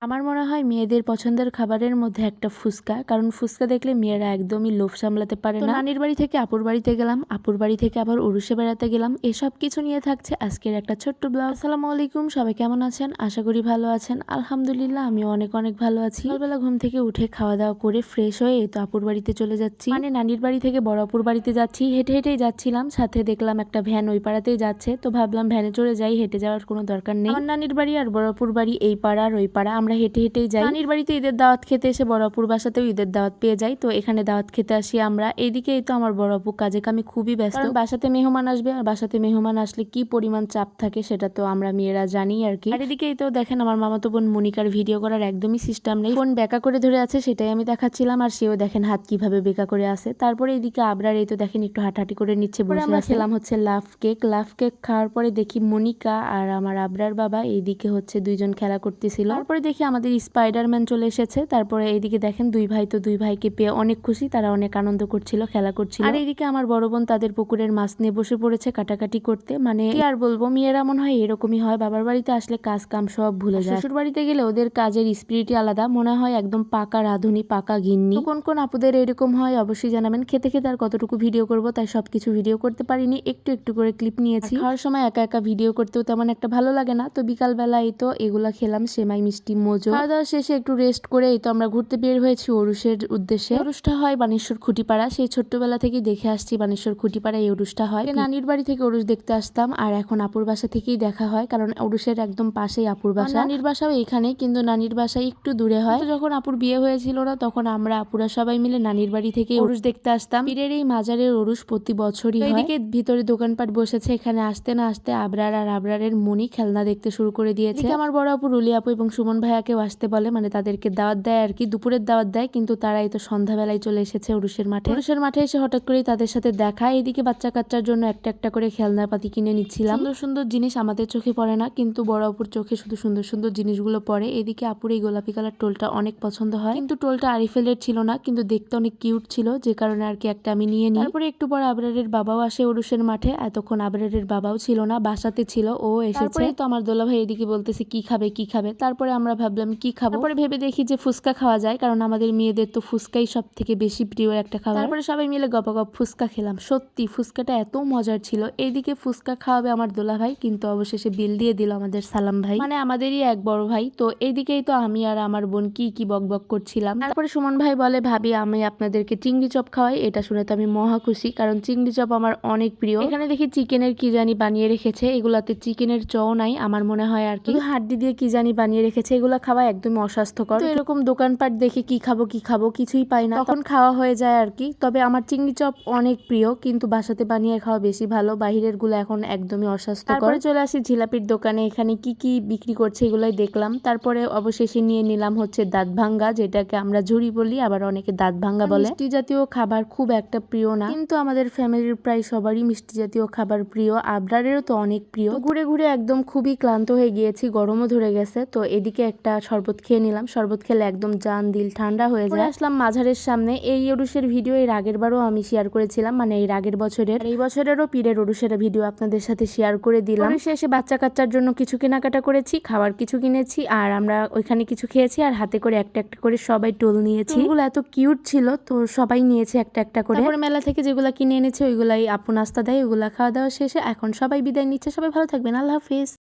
আমার মনে হয় মেয়েদের পছন্দের খাবারের মধ্যে একটা ফুচকা, কারণ ফুচকা দেখলে মেয়েরা একদমই লোভ সামলাতে পারে না। নানির বাড়ি থেকে আপুর বাড়িতে গেলাম, আপুর বাড়ি থেকে আবার উরুষে বেড়াতে গেলাম, এসব কিছু নিয়ে থাকছে আজকের একটা ছোট্ট ব্লগ। আসসালামু আলাইকুম, সবাই কেমন আছেন? আশা করি ভালো আছেন। আলহামদুলিল্লাহ আমি অনেক অনেক ভালো আছি। সকালবেলা ঘুম থেকে উঠে খাওয়া দাওয়া করে ফ্রেশ হয়ে তো আপুর বাড়িতে চলে যাচ্ছি, মানে নানির বাড়ি থেকে বড় আপুর বাড়িতে যাচ্ছি। হেঁটে হেঁটেই যাচ্ছিলাম, সাথে দেখলাম একটা ভ্যান ওই পাড়াতেই যাচ্ছে, তো ভাবলাম ভ্যানে চড়ে যাই, হেঁটে যাওয়ার কোনো দরকার নেই। আমার নানির বাড়ি আর বড় আপুর বাড়ি এই পাড়া আর ওই পাড়া, আমরা হেঁটে হেঁটেই যাই। নানির বাড়িতে ঈদের দাওয়াত খেতে এসে বড় আপুর বাসাতেও ঈদের দাওয়াত পেয়ে যাই, তো এখানে দাওয়াত খেতে আসি আমরা। এইদিকে এই তো আমার বড় আপু কাজে কামে খুবই ব্যস্ত, কারণ বাসাতে মেহমান আসবে, আর বাসাতে মেহমান আসলে কি পরিমাণ চাপ থাকে সেটা তো আমরা মেয়েরা জানি আর কি। আর এদিকে এই তো দেখেন আমার মামাতো বোন মনিকার ভিডিও করার একদমই সিস্টেম নেই, ফোন বেঁকা করে ধরে আছে, সেটাই আমি দেখাচ্ছিলাম, আর সেও দেখেন হাত কিভাবে বেঁকা করে আছে। তারপরে এদিকে আবরার এই তো দেখেন একটু হাঁটাহাঁটি করে নিচ্ছে বসে। আমরা খেলাম হচ্ছে লাভ কেক। লাভ কেক খাওয়ার পরে দেখি মনিকা আর আমার আবরার বাবা এইদিকে হচ্ছে দুইজন খেলা করতেছিল। তারপরে দেখি আমাদের স্পাইডারম্যান চলে এসেছে। তারপরে এইদিকে দেখেন দুই ভাই তো দুই ভাইকে পেয়ে অনেক খুশি, তারা অনেক আনন্দ করছিল, খেলা করছিল। আর এইদিকে আমার বড় বোন তাদের পুকুরের মাছ নিয়ে বসে পড়েছে কাটাকাটি করতে। মানে কি আর বলবো, মেয়েরা মনে হয় এরকমই হয়, বাবার বাড়িতে আসলে কাজ কাম সব ভুলে যায়। শ্বশুর বাড়িতে গেলে ওদের কাজের স্পিরিটই আলাদা, মনে হয় একদম পাকা রাঁধুনি, পাকা গিন্নি। কোন কোন আপুদের এরকম হয় অবশ্যই জানাবেন। খেতে খেতে আর কতটুকু ভিডিও করব, তাই সবকিছু ভিডিও করতে পারিনি, একটু একটু করে ক্লিপ নিয়েছি। খাওয়ার সময় একা একা ভিডিও করতেও তেমন একটা ভালো লাগে না, তো বিকাল বেলা এই তো এগুলা খেলাম, সেমাই মিষ্টি মোজো। খাওয়া দাওয়া শেষে একটু রেস্ট করে এই তো আমরা ঘুরতে বের হয়েছি ওরুসের উদ্দেশ্যে। ওরুসটা হয় বানেশ্বর খুঁটিপাড়া, সেই ছোট্টবেলা থেকেই দেখে আসছি বানেশ্বর খুঁটিপাড়া এই ওরুসটা হয়। নানির বাড়ি থেকে ওরুস দেখতে আসতাম, আর এখন আপুর বাসা থেকেই দেখা হয়, কারণ ওরুসের একদম পাশেই আপুর বাসা। নানির বাসাও এখানে, কিন্তু নানির বাসা একটু দূরে হয়। তো যখন আপুর বিয়ে হয়েছিল না, তখন আমরা আপুরা সবাই মিলে নানির বাড়ি থেকে ওরুস দেখতে আসতাম। পীরের এই মাজারের ওরুস প্রতি বছরই হয়। এদিকে ভিতরে দোকানপাট বসেছে, এখানে আসতে না আসতে আবরার আর আবরারের মনি খেলনা দেখতে শুরু করে দিয়েছে। আমার বড় আপু রুলি আপু এবং সুমন ভাইয়াকেও আসতে বলে, মানে তাদেরকে দাওয়াত দেয় আর কি, দুপুরের দাওয়াত দেয়, কিন্তু তারা এই তো সন্ধ্যাবেলায় চলে এসেছে ওরুসের মাঠে। ওরুসের মাঠে এসে হঠাৎ করেই তাদের সাথে দেখা। এদিকে বাচ্চা কাচ্চার জন্য একটা একটা করে খেলনাপাতি কিনে নিচ্ছিলাম। সুন্দর সুন্দর জিনিস আমাদের চোখে পড়ে না, কিন্তু বড় আপুর চোখে শুধু সুন্দর সুন্দর জিনিসগুলো পড়ে। এদিকে আপুর এই গোলাপি কালার টোলটা অনেক পছন্দ হয়, কিন্তু টোলটা আরিফেলের ছিল না, কিন্তু দেখতে অনেক কিউট ছিল, যে কারণে আর কি একটা আমি নিয়ে নিই। তারপরে একটু পর আবরারের বাবাও আসে ওরুসের মাঠে, এতক্ষণ আবরারের বাবাও ছিল না, বাসাতে ছিল, ও এসেছে। তারপরে তো আমার দোলা ভাই এদিকে বলতেছে কি খাবে কি খাবে, তারপরে আমরা ভাবলাম কি খাবো, তারপরে ভেবে দেখি যে ফুচকা খাওয়া যায়, কারণ আমাদের মেয়েদের তো ফুচকাই সব থেকে বেশি প্রিয় একটা খাবার। তারপরে সবাই মিলে গপাগপ ফুচকা খেলাম, সত্যি ফুচকাটা এত মজার ছিল। এইদিকে ফুচকা খাওয়াবে আমার দোলা ভাই, কিন্তু অবশেষে বিল দিয়ে দিল আমাদের সালাম ভাই, মানে আমাদেরই এক বড় ভাই। তো এইদিকেই তো আমি আর আমার বোন কি কি বক বক করছিলাম। তারপরে সুমন ভাই বলে ভাবি আমি আপনাদেরকে চিংড়ি চপ খাওয়াই, এটা শুনে তো আমি মহা খুশি, কারণ চিংড়ি চপ আমার অনেক প্রিয়। এখানে দেখি চিকেনের কি জানি বানিয়ে রেখেছে, এগুলাতে চিকেনের চও নাই আমার মনে হয় আর কি, হাড্ডি দিয়ে কি জানি বানিয়ে রেখেছে, এগুলা খাওয়া একদমই অস্বাস্থ্যকর। তো এরকম দোকানপাট দেখে কি খাবো কিছুই পাই না, তখন খাওয়া হয়ে যায় আর কি। তবে আমার চিংড়ি চপ অনেক প্রিয়, কিন্তু বাসাতে বানিয়ে খাওয়া বেশি ভালো, বাহিরের গুলো এখন একদমই অস্বাস্থ্যকর। তারপরে চলে আসি জিলাপির দোকানে, এখানে কি কি বিক্রি করছে এগুলাই দেখলাম। তারপরে অবশেষে নিয়ে নিলাম হচ্ছে দাঁত ভাঙ্গা, যেটাকে আমরা ঝুড়ি বলি, আবার অনেকে দাঁত ভাঙ্গা বলে। মিষ্টি জাতীয় খাবার খুব একটা প্রিয় না, কিন্তু আমাদের ফ্যামিলির প্রায় সবারই মিষ্টি জাতীয় খাবার প্রিয়, আবরারেরও তো অনেক প্রিয়। ঘুরে ঘুরে একদম খুবই ক্লান্ত হয়ে গিয়েছি, গরমও ধরে গেছে, তো এদিকে একটা শরবত খেয়ে নিলাম, শরবত খেলে একদম জান দিল ঠান্ডা হয়ে যায়। আসলাম মাঝারের সামনে। এই ওরুসের ভিডিও এর আগের বারও আমি শেয়ার করেছিলাম, মানে এর আগের বছরের, এই বছরেরও পীরের ওরুসের ভিডিও আপনাদের সাথে শেয়ার করে দিলাম। শেষে বাচ্চা কাচ্চার জন্য কিছু কেনাকাটা করেছি, খাবার কিছু কিনেছি, আর আমরা ওইখানে কিছু খেয়েছি, আর হাতে করে একটা একটা করে সবাই টোল নিয়েছি। ওগুলো এত কিউট ছিল, তো সবাই নিয়েছে একটা একটা করে। তারপরে মেলা থেকে যেগুলা কিনে এনেছে ওইগুলাই আপু নাস্তা দেয়, ওইগুলা খাওয়া দাওয়া শেষে এখন সবাই বিদায় নিচ্ছে। সবাই ভালো থাকবেন, আল্লাহ হাফিজ।